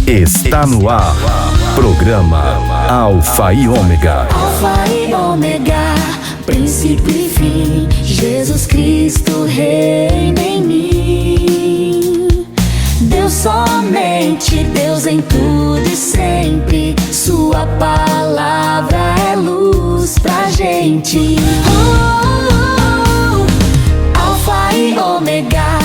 Está no ar. Programa Alfa e Ômega. Alfa e Ômega, princípio e fim. Jesus Cristo reina em mim. Deus somente, Deus em tudo e sempre. Sua palavra é luz pra gente. Alfa e Ômega,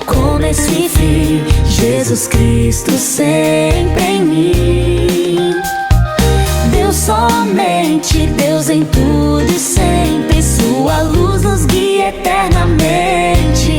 começo e fim. Jesus Cristo sempre em mim. Deus somente, Deus em tudo e sempre. Sua luz nos guia eternamente.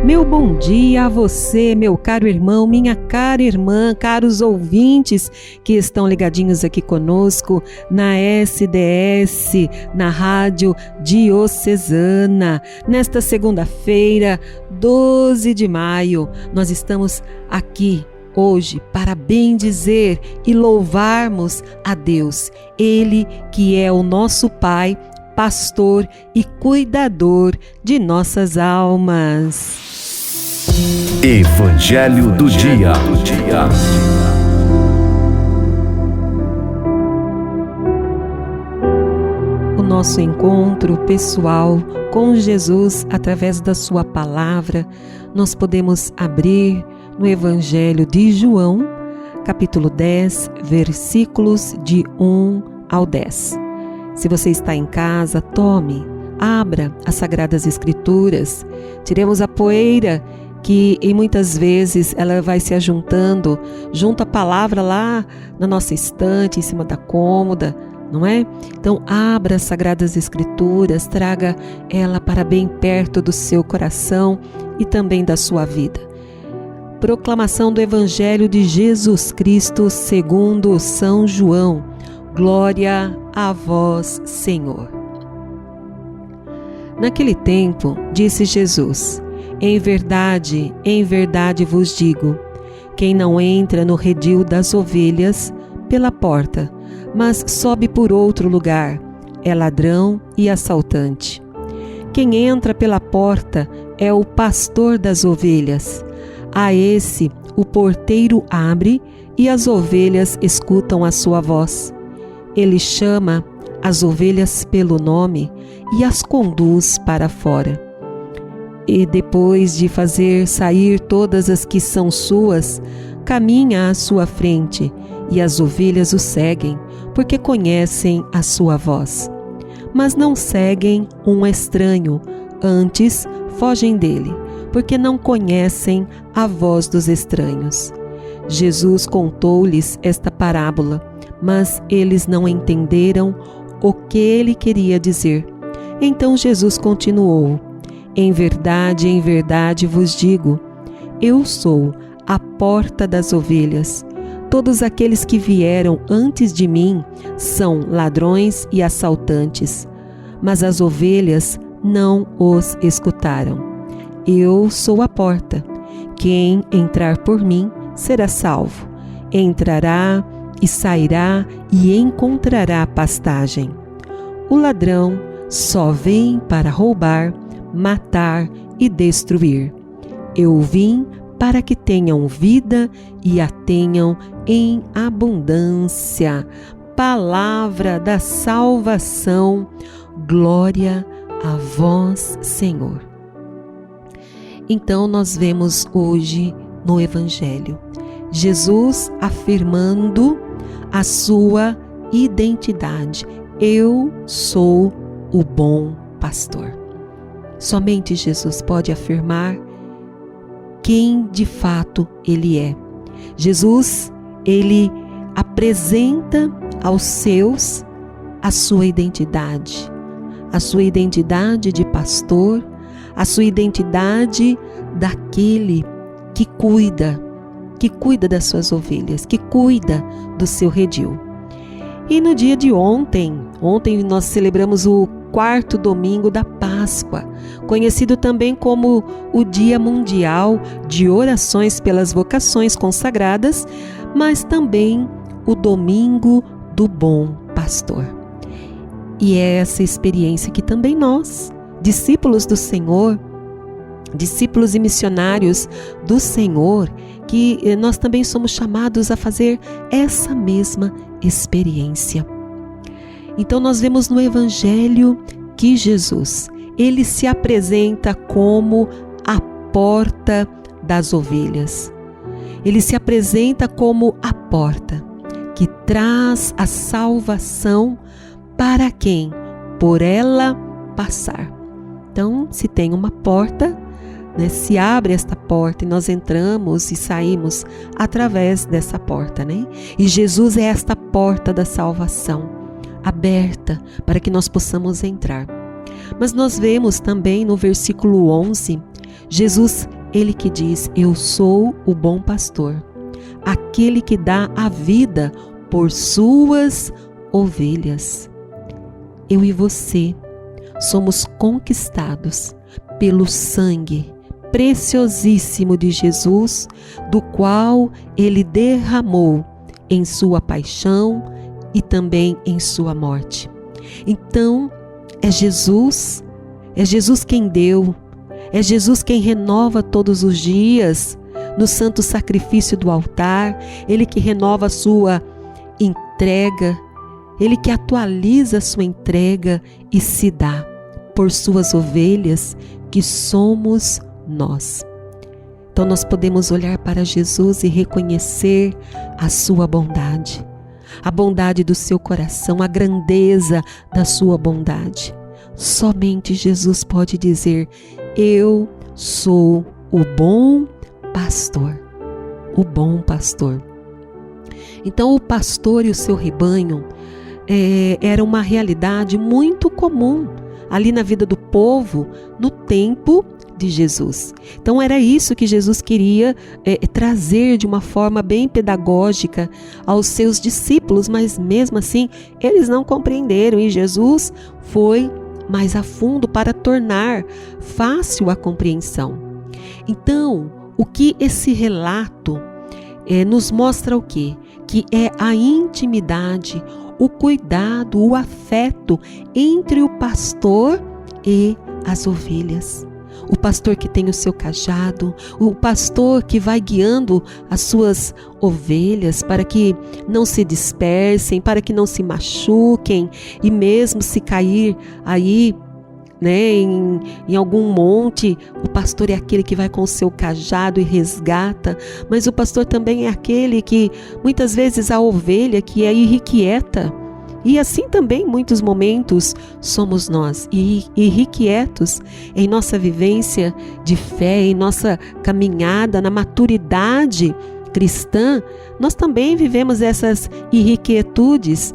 Meu bom dia a você, meu caro irmão, minha cara irmã, caros ouvintes que estão ligadinhos aqui conosco na SDS, na Rádio Diocesana. Nesta segunda-feira, 12 de maio, nós estamos aqui hoje para bendizer e louvarmos a Deus, Ele que é o nosso Pai, pastor e cuidador de nossas almas. Evangelho do Dia. O nosso encontro pessoal com Jesus através da sua palavra, nós podemos abrir no Evangelho de João, capítulo 10, versículos de 1 ao 10. Se você está em casa, abra as Sagradas Escrituras, tiremos a poeira que muitas vezes ela vai se ajuntando, junto a palavra lá na nossa estante, em cima da cômoda, não é? Então abra as Sagradas Escrituras, traga ela para bem perto do seu coração e também da sua vida. Proclamação do Evangelho de Jesus Cristo segundo São João. Glória a vós, Senhor. Naquele tempo, disse Jesus: em verdade vos digo, quem não entra no redil das ovelhas pela porta, mas sobe por outro lugar, é ladrão e assaltante. Quem entra pela porta é o pastor das ovelhas. A esse o porteiro abre e as ovelhas escutam a sua voz. Ele chama as ovelhas pelo nome e as conduz para fora. E depois de fazer sair todas as que são suas, caminha à sua frente, e as ovelhas o seguem, porque conhecem a sua voz. Mas não seguem um estranho, antes fogem dele, porque não conhecem a voz dos estranhos. Jesus contou-lhes esta parábola, mas eles não entenderam o que ele queria dizer. Então Jesus continuou: em verdade vos digo, eu sou a porta das ovelhas. Todos aqueles que vieram antes de mim são ladrões e assaltantes, mas as ovelhas não os escutaram. Eu sou a porta. Quem entrar por mim será salvo. Entrará e sairá e encontrará pastagem. O ladrão só vem para roubar, matar e destruir. Eu vim para que tenham vida e a tenham em abundância. Palavra da salvação. Glória a vós, Senhor. Então nós vemos hoje no Evangelho Jesus afirmando a sua identidade. Eu sou o bom pastor. Somente Jesus pode afirmar quem de fato Ele é. Jesus, Ele apresenta aos seus a sua identidade de pastor, a sua identidade daquele que cuida das suas ovelhas, que cuida do seu redil. E no dia de ontem nós celebramos o 4º domingo da Páscoa, conhecido também como o Dia Mundial de Orações pelas Vocações Consagradas, mas também o Domingo do Bom Pastor. E é essa experiência que também nós, discípulos do Senhor, discípulos e missionários do Senhor, que nós também somos chamados a fazer essa mesma experiência. Então nós vemos no Evangelho que Jesus, ele se apresenta como a porta das ovelhas. Ele se apresenta como a porta que traz a salvação para quem por ela passar. Então, se tem uma porta, se abre esta porta e nós entramos e saímos através dessa porta, E Jesus é esta porta da salvação, aberta para que nós possamos entrar. Mas nós vemos também no versículo 11, Jesus, ele que diz: eu sou o bom pastor, aquele que dá a vida por suas ovelhas. Eu e você somos conquistados pelo sangue preciosíssimo de Jesus, do qual ele derramou em sua paixão e também em sua morte. Então, é Jesus quem deu, é Jesus quem renova todos os dias no santo sacrifício do altar, ele que renova a sua entrega, ele que atualiza a sua entrega e se dá por suas ovelhas, que somos nós. Então nós podemos olhar para Jesus e reconhecer a sua bondade, a bondade do seu coração, a grandeza da sua bondade. Somente Jesus pode dizer: eu sou o bom pastor, o bom pastor. Então o pastor e o seu rebanho era uma realidade muito comum ali na vida do povo no tempo de Jesus. Então era isso que Jesus queria trazer de uma forma bem pedagógica aos seus discípulos, mas mesmo assim eles não compreenderam e Jesus foi mais a fundo para tornar fácil a compreensão. Então, o que esse relato nos mostra o quê? Que é a intimidade, o cuidado, o afeto entre o pastor e as ovelhas. O pastor que tem o seu cajado, o pastor que vai guiando as suas ovelhas para que não se dispersem, para que não se machuquem, e mesmo se cair aí, em algum monte, o pastor é aquele que vai com o seu cajado e resgata, mas o pastor também é aquele que muitas vezes a ovelha que é irrequieta. E assim também em muitos momentos somos nós, irrequietos em nossa vivência de fé, em nossa caminhada na maturidade cristã, nós também vivemos essas irrequietudes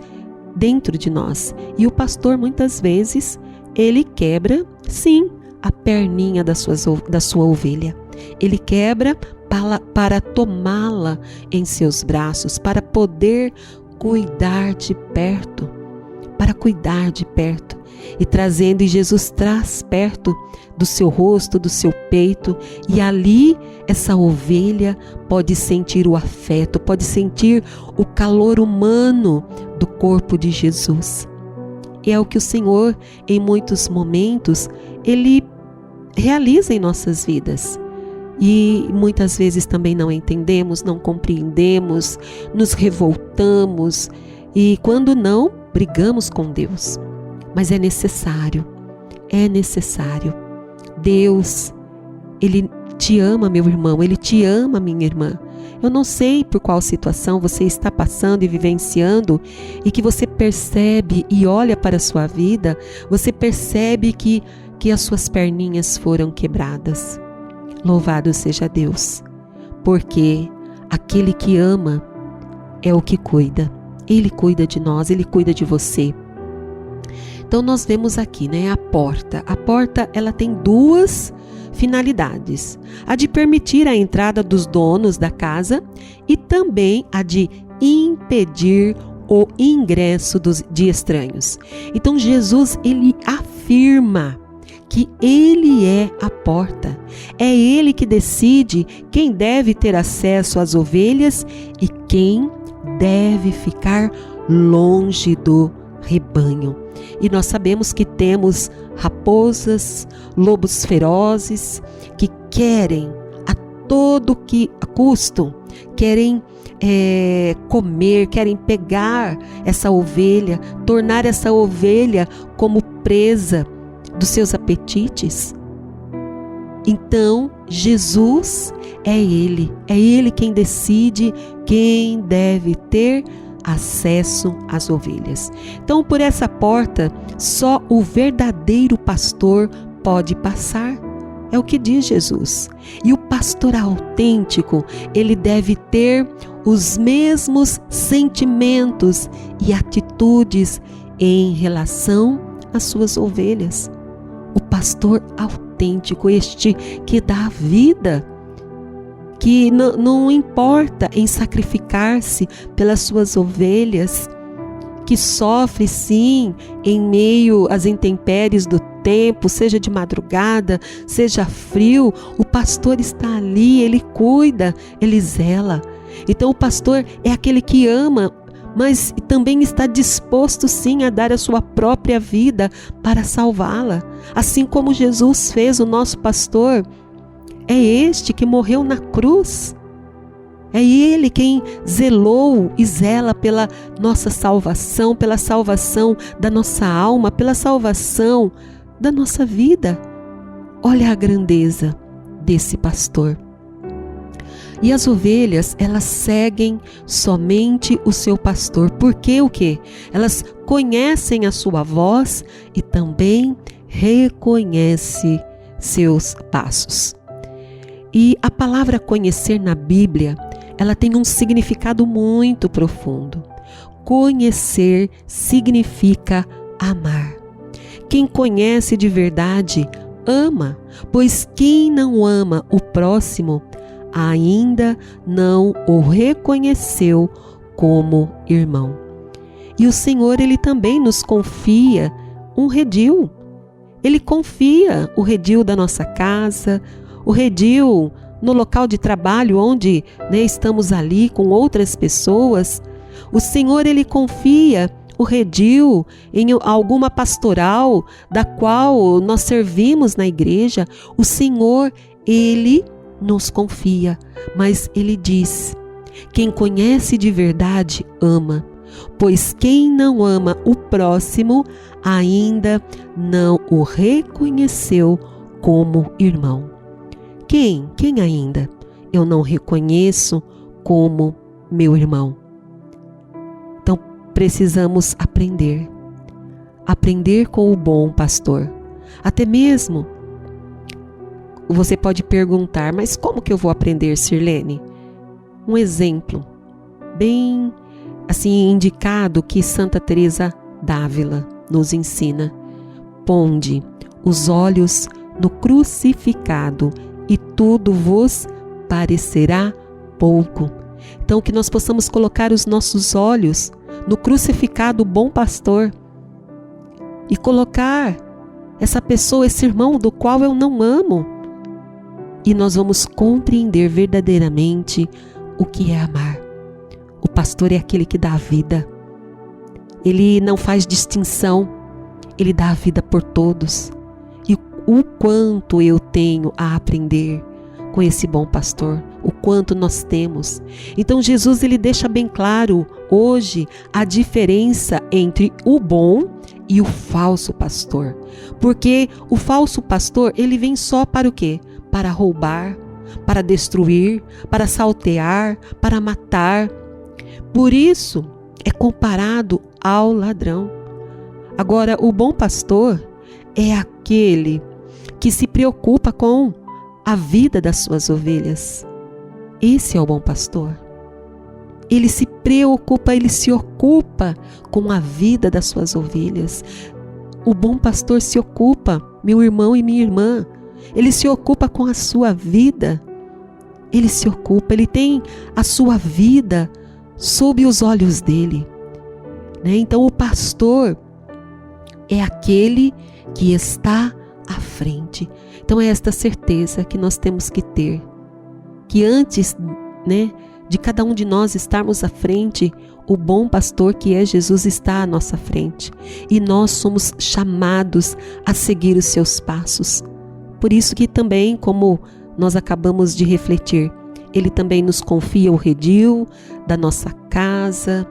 dentro de nós. E o pastor muitas vezes, ele quebra, sim, a perninha da sua ovelha. Ele quebra para tomá-la em seus braços, para poder cuidar de perto, e trazendo, e Jesus traz perto do seu rosto, do seu peito, e ali essa ovelha pode sentir o afeto, pode sentir o calor humano do corpo de Jesus. E é o que o Senhor, em muitos momentos, ele realiza em nossas vidas. E muitas vezes também não entendemos, não compreendemos, nos revoltamos e quando não, brigamos com Deus. Mas é necessário. Deus, Ele te ama, meu irmão, Ele te ama, minha irmã. Eu não sei por qual situação você está passando e vivenciando e que você percebe e olha para a sua vida, você percebe que as suas perninhas foram quebradas. Louvado seja Deus, porque aquele que ama é o que cuida. Ele cuida de nós, Ele cuida de você. Então nós vemos aqui, a porta. A porta, ela tem duas finalidades: a de permitir a entrada dos donos da casa e também a de impedir o ingresso de estranhos. Então Jesus, ele afirma que Ele é a porta. É Ele que decide quem deve ter acesso às ovelhas e quem deve ficar longe do rebanho. E nós sabemos que temos raposas, lobos ferozes, que querem a todo custo, querem comer, querem pegar essa ovelha, tornar essa ovelha como presa dos seus apetites. Então, Jesus é Ele quem decide quem deve ter acesso às ovelhas. Então, por essa porta, só o verdadeiro pastor pode passar. É o que diz Jesus. E o pastor autêntico, ele deve ter os mesmos sentimentos e atitudes em relação às suas ovelhas. O pastor autêntico, este que dá a vida, que não importa em sacrificar-se pelas suas ovelhas, que sofre sim em meio às intempéries do tempo, seja de madrugada, seja frio, o pastor está ali, ele cuida, ele zela. Então o pastor é aquele que ama, mas também está disposto sim a dar a sua própria vida para salvá-la. Assim como Jesus fez, o nosso pastor é este que morreu na cruz. É Ele quem zelou e zela pela nossa salvação, pela salvação da nossa alma, pela salvação da nossa vida. Olha a grandeza desse pastor. E as ovelhas, elas seguem somente o seu pastor. Porque o quê? Elas conhecem a sua voz e também reconhecem seus passos. E a palavra conhecer na Bíblia, ela tem um significado muito profundo. Conhecer significa amar. Quem conhece de verdade, ama, pois quem não ama o próximo, ainda não o reconheceu como irmão. E o Senhor, Ele também nos confia um redil. Ele confia o redil da nossa casa, o redil no local de trabalho onde estamos ali com outras pessoas. O Senhor, Ele confia o redil em alguma pastoral da qual nós servimos na igreja. O Senhor, Ele nos confia, mas Ele diz: quem conhece de verdade ama, pois quem não ama o próximo ainda não o reconheceu como irmão. Quem ainda eu não reconheço como meu irmão? Então precisamos aprender com o bom pastor. Até mesmo você pode perguntar, mas como que eu vou aprender, Sirlene? Um exemplo bem assim indicado que Santa Teresa d'Ávila nos ensina: ponde os olhos no crucificado e tudo vos parecerá pouco. Então que nós possamos colocar os nossos olhos no crucificado bom pastor e colocar essa pessoa, esse irmão do qual eu não amo, e nós vamos compreender verdadeiramente o que é amar. O pastor é aquele que dá a vida. Ele não faz distinção, ele dá a vida por todos. E o quanto eu tenho a aprender com esse bom pastor, o quanto nós temos. Então Jesus, ele deixa bem claro hoje a diferença entre o bom e o falso pastor. Porque o falso pastor, ele vem só para o quê? Para roubar, para destruir, para saltear, para matar. Por isso é comparado ao ladrão. Agora, o bom pastor é aquele que se preocupa com a vida das suas ovelhas. Esse é o bom pastor. Ele se preocupa, ele se ocupa com a vida das suas ovelhas. O bom pastor se ocupa, meu irmão e minha irmã, ele se ocupa com a sua vida. Ele se ocupa, ele tem a sua vida sob os olhos dele. Então o pastor é aquele que está à frente. Então é esta certeza que nós temos que ter, que antes de cada um de nós estarmos à frente, o bom pastor que é Jesus está à nossa frente. E nós somos chamados a seguir os seus passos. Por isso que também, como nós acabamos de refletir. Ele também nos confia o redil da nossa casa,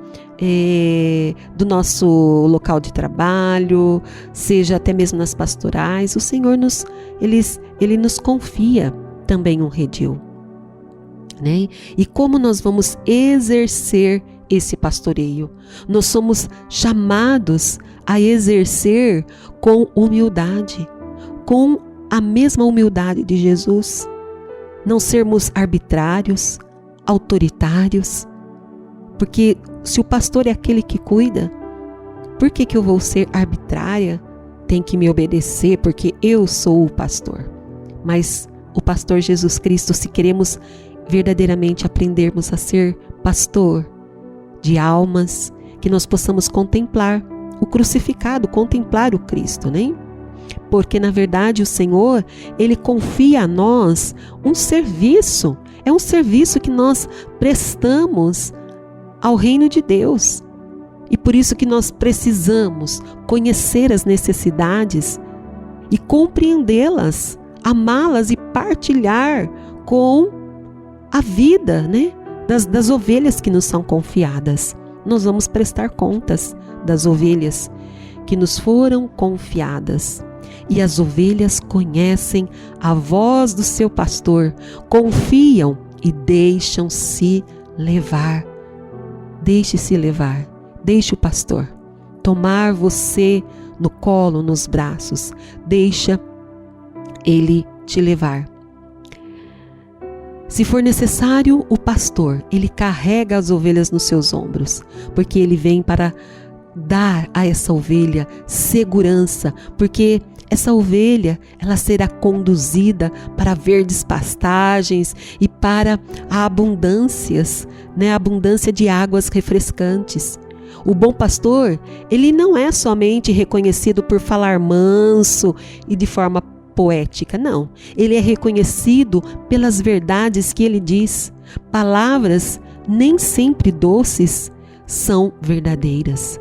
do nosso local de trabalho, seja até mesmo nas pastorais. O Senhor Ele nos confia também um redil, né? E como nós vamos exercer esse pastoreio? Nós somos chamados a exercer com humildade, com a mesma humildade de Jesus. Não sermos arbitrários, autoritários, porque se o pastor é aquele que cuida, por que eu vou ser arbitrária? Tem que me obedecer porque eu sou o pastor. Mas o pastor Jesus Cristo, se queremos verdadeiramente aprendermos a ser pastor de almas, que nós possamos contemplar o crucificado, contemplar o Cristo, né? Porque na verdade o Senhor, Ele confia a nós um serviço, é um serviço que nós prestamos ao reino de Deus. E por isso que nós precisamos conhecer as necessidades e compreendê-las, amá-las e partilhar com a vida, né, das ovelhas que nos são confiadas. Nós vamos prestar contas das ovelhas que nos foram confiadas. E as ovelhas conhecem a voz do seu pastor, confiam e deixam-se levar. Deixe-se levar, deixe o pastor tomar você no colo, nos braços, deixa ele te levar. Se for necessário, o pastor, ele carrega as ovelhas nos seus ombros, porque ele vem para dar a essa ovelha segurança, porque essa ovelha, ela será conduzida para verdes pastagens e para a abundâncias, né? A abundância de águas refrescantes. O bom pastor, ele não é somente reconhecido por falar manso e de forma poética, não. Ele é reconhecido pelas verdades que ele diz. Palavras nem sempre doces são verdadeiras.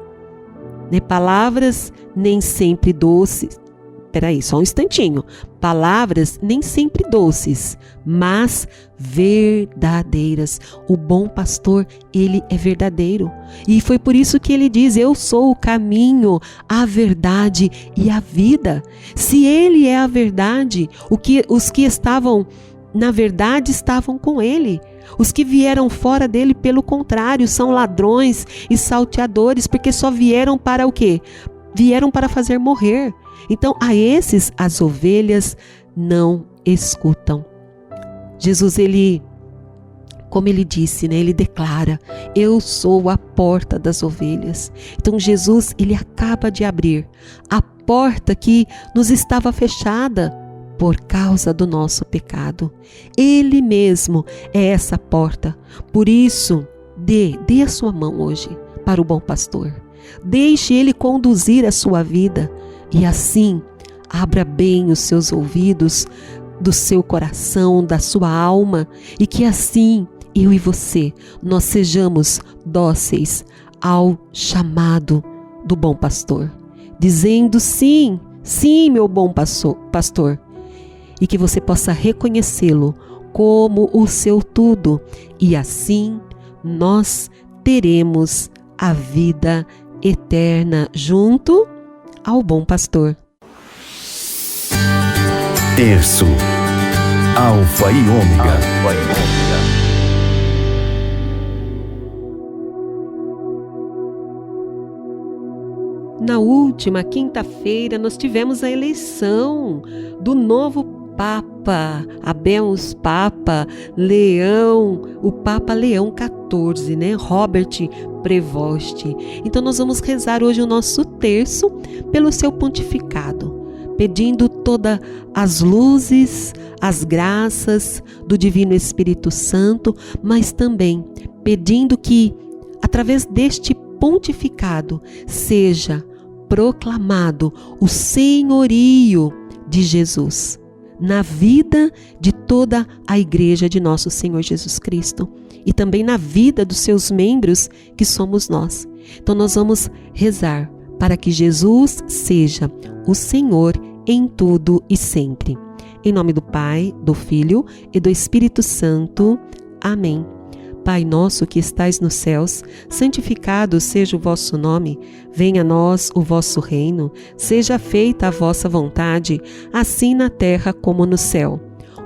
Né? Palavras nem sempre doces. Peraí, só um instantinho. Palavras nem sempre doces, mas verdadeiras. O bom pastor, ele é verdadeiro. E foi por isso que ele diz: eu sou o caminho, a verdade e a vida. Se ele é a verdade, os que estavam na verdade estavam com ele. Os que vieram fora dele, pelo contrário, são ladrões e salteadores, porque só vieram para o quê? Vieram para fazer morrer. Então, a esses, as ovelhas não escutam. Jesus, ele, como ele disse, né, ele declara: eu sou a porta das ovelhas. Então, Jesus, ele acaba de abrir a porta que nos estava fechada por causa do nosso pecado. Ele mesmo é essa porta. Por isso, dê a sua mão hoje para o bom pastor. Deixe ele conduzir a sua vida. E assim, abra bem os seus ouvidos, do seu coração, da sua alma, e que assim, eu e você, nós sejamos dóceis ao chamado do bom pastor, dizendo sim, sim, meu bom pastor, e que você possa reconhecê-lo como o seu tudo, e assim nós teremos a vida eterna junto ao bom pastor. Terço, Alfa e Ômega. Na última quinta-feira nós tivemos a eleição do novo Papa, Habemus Papa Leão, o Papa Leão XIV, né? Robert Prevost. Então nós vamos rezar hoje o nosso terço pelo seu pontificado, pedindo todas as luzes, as graças do Divino Espírito Santo, mas também pedindo que, através deste pontificado, seja proclamado o senhorio de Jesus na vida de toda a igreja de nosso Senhor Jesus Cristo e também na vida dos seus membros, que somos nós. Então nós vamos rezar para que Jesus seja o Senhor em tudo e sempre. Em nome do Pai, do Filho e do Espírito Santo. Amém. Pai nosso que estais nos céus, santificado seja o vosso nome. Venha a nós o vosso reino. Seja feita a vossa vontade, assim na terra como no céu.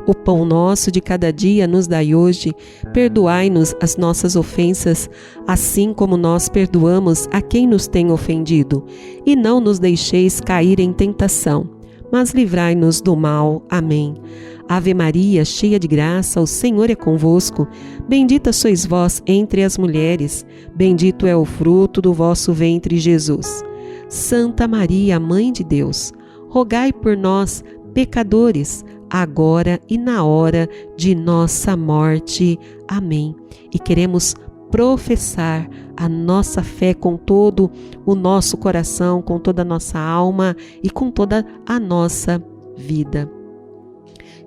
O pão nosso de cada dia nos dai hoje. Perdoai-nos as nossas ofensas, assim como nós perdoamos a quem nos tem ofendido. E não nos deixeis cair em tentação, mas livrai-nos do mal. Amém. Ave Maria, cheia de graça, o Senhor é convosco. Bendita sois vós entre as mulheres. Bendito é o fruto do vosso ventre, Jesus. Santa Maria, Mãe de Deus, rogai por nós, pecadores, agora e na hora de nossa morte. Amém. E queremos professar a nossa fé com todo o nosso coração, com toda a nossa alma e com toda a nossa vida.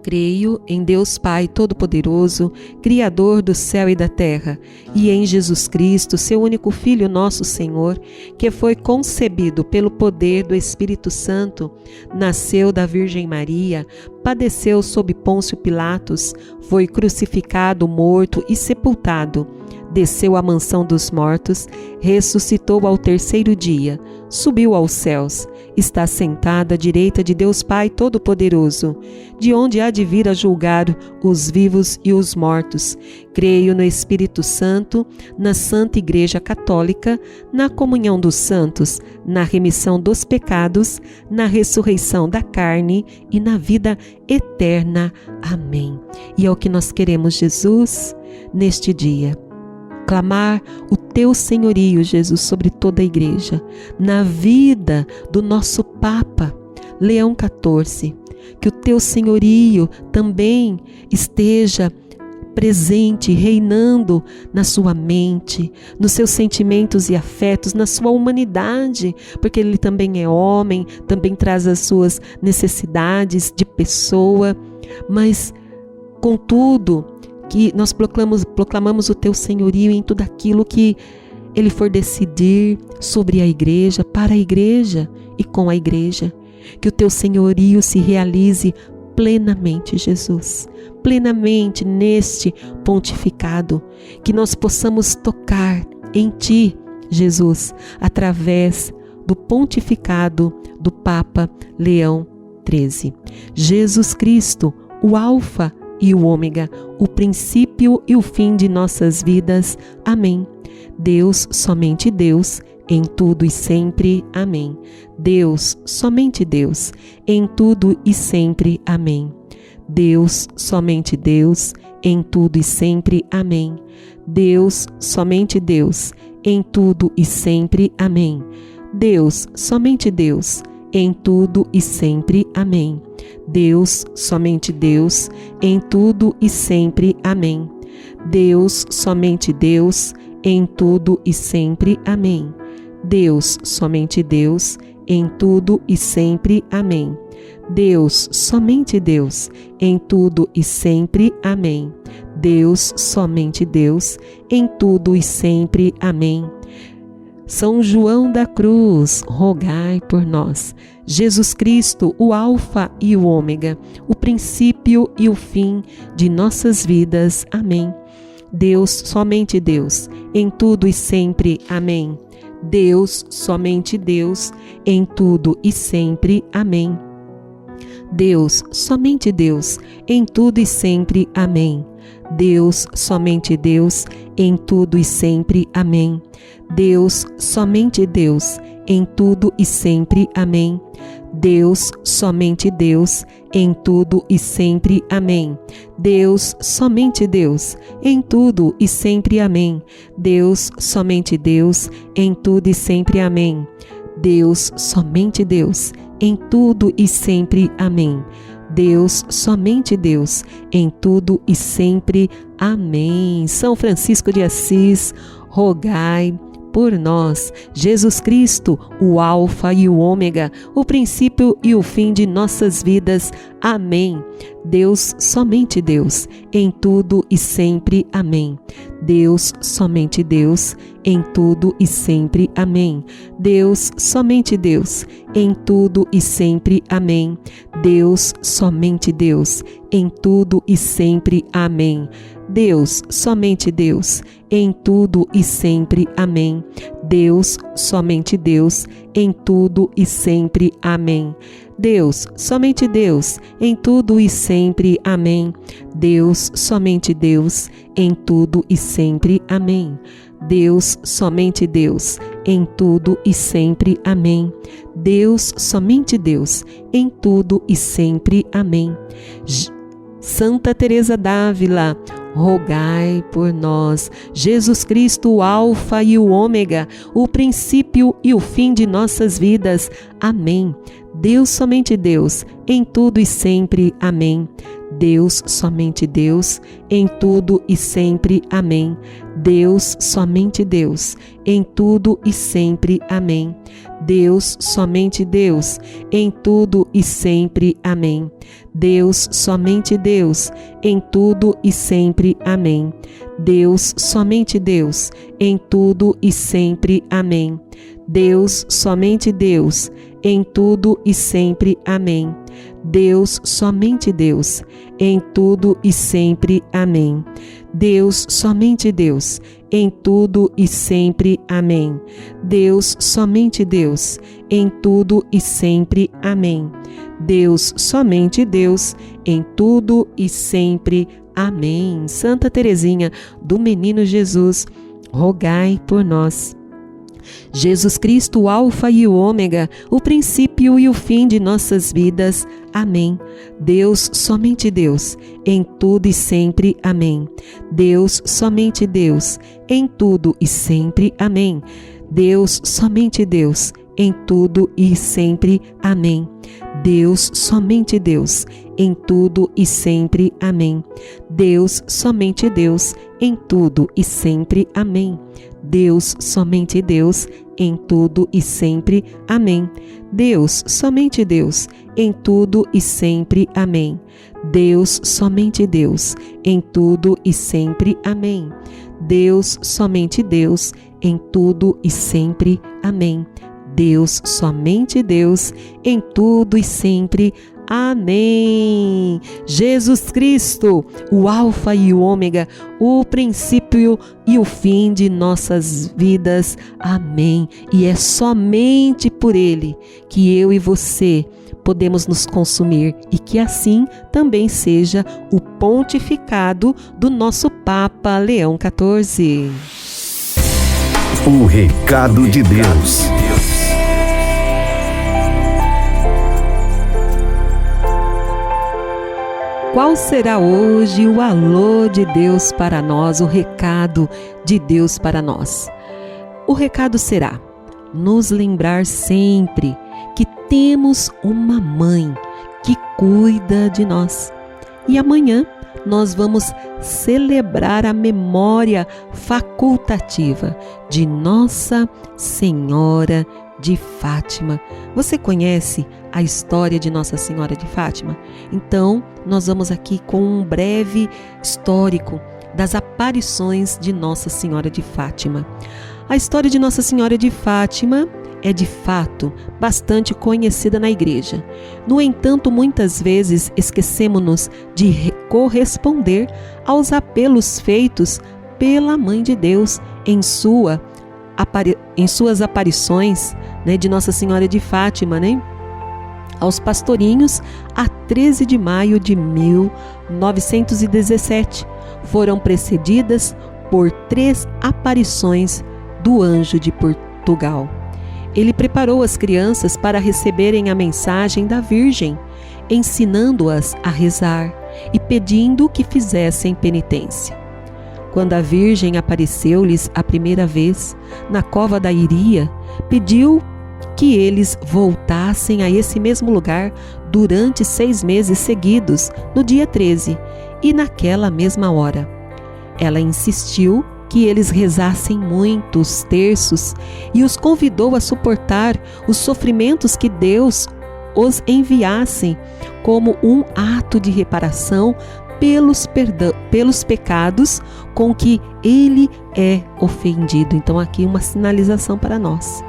Creio em Deus Pai Todo-Poderoso, Criador do céu e da terra, e em Jesus Cristo, seu único Filho, nosso Senhor, que foi concebido pelo poder do Espírito Santo, nasceu da Virgem Maria, padeceu sob Pôncio Pilatos, foi crucificado, morto e sepultado, desceu à mansão dos mortos, ressuscitou ao terceiro dia, subiu aos céus, está sentado à direita de Deus Pai Todo-Poderoso, de onde há de vir a julgar os vivos e os mortos. Creio no Espírito Santo, na Santa Igreja Católica, na comunhão dos santos, na remissão dos pecados, na ressurreição da carne e na vida eterna. Amém. E é o que nós queremos, Jesus, neste dia. Clamar o teu senhorio, Jesus, sobre toda a igreja, na vida do nosso Papa, Leão XIV, que o teu senhorio também esteja presente, reinando na sua mente, nos seus sentimentos e afetos, na sua humanidade, porque ele também é homem, também traz as suas necessidades de pessoa, mas, contudo, que nós proclamamos o teu senhorio em tudo aquilo que ele for decidir sobre a igreja, para a igreja e com a igreja. Que o teu senhorio se realize plenamente, Jesus, plenamente neste pontificado, que nós possamos tocar em ti, Jesus, através do pontificado do Papa Leão XIII. Jesus Cristo, o Alfa e o Ômega, o princípio e o fim de nossas vidas. Amém. Deus, somente Deus, em tudo e sempre. Amém. Deus, somente Deus, em tudo e sempre. Amém. Deus, somente Deus, em tudo e sempre. Amém. Deus, somente Deus, em tudo e sempre. Amém. Deus, somente Deus, em tudo e sempre. Amém. Deus, somente Deus, em tudo e sempre. Amém. Deus, somente Deus, em tudo e sempre. Amém. Deus, somente Deus, em tudo e sempre. Amém. Deus, somente Deus, em tudo e sempre. Amém. Deus, somente Deus, em tudo e sempre. Amém. São João da Cruz, rogai por nós. Jesus Cristo, o Alfa e o Ômega, o princípio e o fim de nossas vidas. Amém. Deus, somente Deus, em tudo e sempre. Amém. Deus, somente Deus, em tudo e sempre. Amém. Deus, somente Deus, em tudo e sempre. Amém. Deus, somente Deus, em tudo e sempre. Amém. Deus, somente Deus, em tudo e sempre. Amém. Deus, somente Deus, em tudo e sempre. Amém. Deus, somente Deus, em tudo e sempre. Amém. Deus, somente Deus, em tudo e sempre. Amém. Deus, somente Deus, em tudo e sempre. Amém. Deus, somente Deus, em tudo e sempre. Amém. São Francisco de Assis, rogai por nós. Jesus Cristo, o Alfa e o Ômega, o princípio e o fim de nossas vidas. Amém. Deus, somente Deus, em tudo e sempre. Amém. Deus, somente Deus, em tudo e sempre. Amém. Deus, somente Deus, em tudo e sempre. Amém. Deus, somente Deus, em tudo e sempre. Amém. Deus, somente Deus, em tudo e sempre. Amém. Deus, somente Deus, em tudo e sempre. Amém. Deus, somente Deus, em tudo e sempre. Amém. Deus, somente Deus, em tudo e sempre. Amém. Deus, somente Deus, em tudo e sempre. Amém. Deus, somente Deus, em tudo e sempre. Amém. Santa Teresa d'Ávila, rogai por nós. Jesus Cristo, o Alfa e o Ômega, o princípio e o fim de nossas vidas. Amém. Deus, somente Deus, em tudo e sempre. Amém. Deus, somente Deus, em tudo e sempre. Amém. Deus, somente Deus, em tudo e sempre. Amém. Deus, somente Deus, em tudo e sempre. Amém. Deus, somente Deus, em tudo e sempre. Amém. Deus, somente Deus, em tudo e sempre. Amém. Deus, somente Deus, em tudo e sempre. Amém. Deus, somente Deus, em tudo e sempre. Amém. Deus, somente Deus, em tudo e sempre. Amém. Deus, somente Deus, em tudo e sempre. Amém. Deus, somente Deus, em tudo e sempre. Amém. Santa Teresinha do Menino Jesus, rogai por nós. Jesus Cristo, o Alfa e o Ômega, o princípio e o fim de nossas vidas. Amém. Deus, somente Deus, em tudo e sempre. Amém. Deus, somente Deus, em tudo e sempre. Amém. Deus, somente Deus, em tudo e sempre. Amém. Deus, somente Deus, em tudo e sempre. Amém. Deus, somente Deus, em tudo e sempre. Amém. Deus, somente Deus, em tudo e sempre. Amém. Deus, somente Deus, em tudo e sempre. Amém. Deus, somente Deus, em tudo e sempre. Amém. Deus, somente Deus, em tudo e sempre. Amém. Deus, somente Deus, em tudo e sempre. Amém. Jesus Cristo, o Alfa e o Ômega, o princípio e o fim de nossas vidas. Amém. E é somente por Ele que eu e você podemos nos consumir e que assim também seja o pontificado do nosso Papa Leão XIV. O recado de Deus. Qual será hoje o alô de Deus para nós, o recado de Deus para nós? O recado será nos lembrar sempre que temos uma mãe que cuida de nós. E amanhã nós vamos celebrar a memória facultativa de Nossa Senhora de Fátima. Você conhece a história de Nossa Senhora de Fátima? Então, nós vamos aqui com um breve histórico das aparições de Nossa Senhora de Fátima. A história de Nossa Senhora de Fátima é de fato bastante conhecida na igreja. No entanto, muitas vezes esquecemos-nos de corresponder aos apelos feitos pela Mãe de Deus em suas aparições, de Nossa Senhora de Fátima, aos pastorinhos, a 13 de maio de 1917. Foram precedidas por 3 aparições do anjo de Portugal. Ele preparou as crianças para receberem a mensagem da Virgem, ensinando-as a rezar e pedindo que fizessem penitência. Quando a Virgem apareceu-lhes a primeira vez na cova da Iria, pediu que eles voltassem a esse mesmo lugar durante 6 meses seguidos, no dia 13, e naquela mesma hora. Ela insistiu que eles rezassem muitos terços e os convidou a suportar os sofrimentos que Deus os enviasse como um ato de reparação pelos pecados com que ele é ofendido. Então aqui uma sinalização para nós.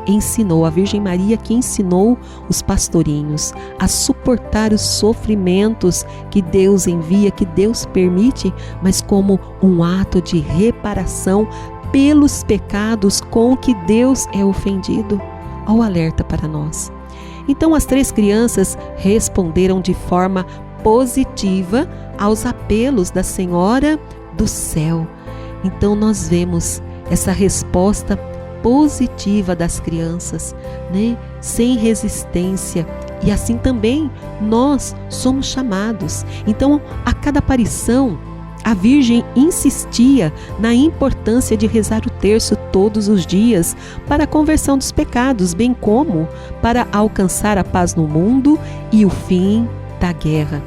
Ensinou a Virgem Maria, que ensinou os pastorinhos a suportar os sofrimentos que Deus envia, que Deus permite, mas como um ato de reparação pelos pecados com que Deus é ofendido. Olha o alerta para nós. Então as 3 crianças responderam de forma positiva aos apelos da Senhora do Céu. Então nós vemos essa resposta positiva das crianças, né? Sem resistência. E assim também nós somos chamados. Então, a cada aparição, a Virgem insistia na importância de rezar o terço todos os dias para a conversão dos pecados, bem como para alcançar a paz no mundo e o fim da guerra.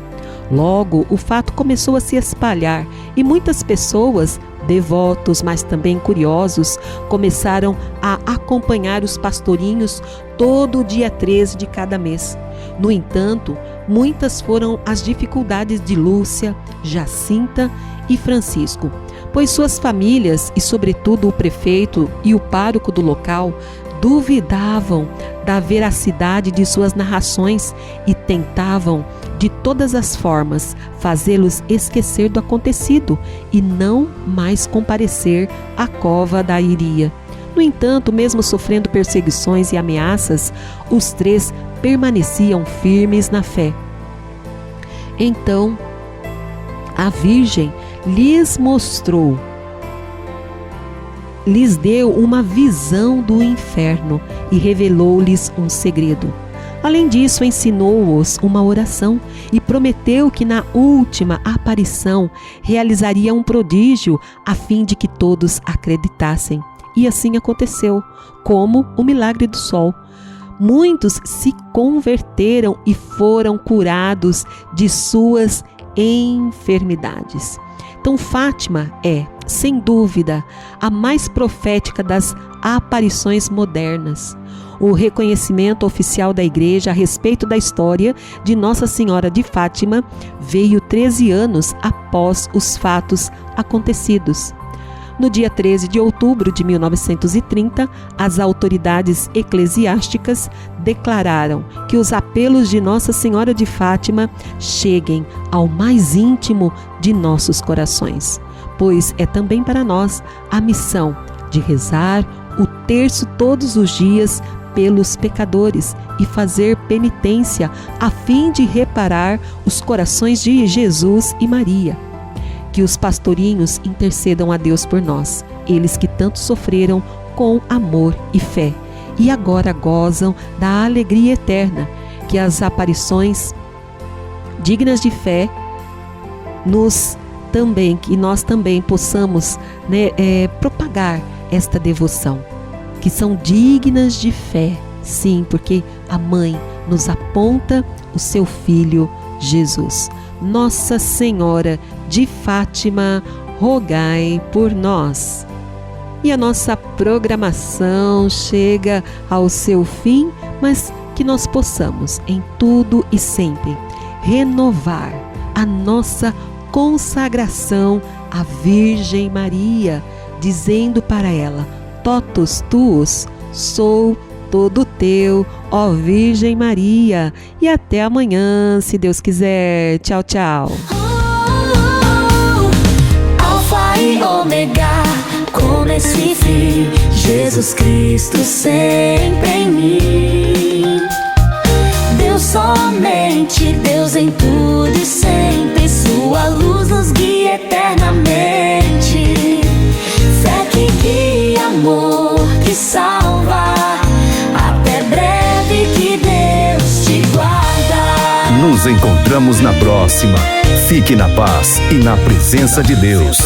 Logo, o fato começou a se espalhar e muitas pessoas, devotos, mas também curiosos, começaram a acompanhar os pastorinhos todo o dia 13 de cada mês. No entanto, muitas foram as dificuldades de Lúcia, Jacinta e Francisco, pois suas famílias e, sobretudo, o prefeito e o pároco do local duvidavam da veracidade de suas narrações e tentavam, de todas as formas, fazê-los esquecer do acontecido e não mais comparecer à cova da Iria. No entanto, mesmo sofrendo perseguições e ameaças, os 3 permaneciam firmes na fé. Então, a Virgem lhes deu uma visão do inferno e revelou-lhes um segredo. Além disso, ensinou-os uma oração e prometeu que na última aparição realizaria um prodígio a fim de que todos acreditassem. E assim aconteceu, como o milagre do sol. Muitos se converteram e foram curados de suas enfermidades. Então, Fátima é, sem dúvida, a mais profética das aparições modernas. O reconhecimento oficial da Igreja a respeito da história de Nossa Senhora de Fátima veio 13 anos após os fatos acontecidos. No dia 13 de outubro de 1930, as autoridades eclesiásticas declararam que os apelos de Nossa Senhora de Fátima cheguem ao mais íntimo de nossos corações, pois é também para nós a missão de rezar o terço todos os dias pelos pecadores e fazer penitência a fim de reparar os corações de Jesus e Maria. Que os pastorinhos intercedam a Deus por nós, eles que tanto sofreram com amor e fé, e agora gozam da alegria eterna. Que as aparições dignas de fé que nós também possamos, propagar esta devoção, que são dignas de fé, sim, porque a mãe nos aponta o seu filho Jesus. Nossa Senhora de Fátima, rogai por nós. E a nossa programação chega ao seu fim, mas que nós possamos, em tudo e sempre, renovar a nossa consagração à Virgem Maria, dizendo para ela: totus tuus, sou todo teu, ó Virgem Maria. E até amanhã, se Deus quiser. Tchau, tchau. Alfa e Ômega, começo e fim, Jesus Cristo sempre em mim. Deus somente, Deus em tudo e sempre, sua luz nos guia eternamente. Fé que guia, amor que salva, até breve, que Deus te guarda. Nos encontramos na próxima. Fique na paz e na presença de Deus.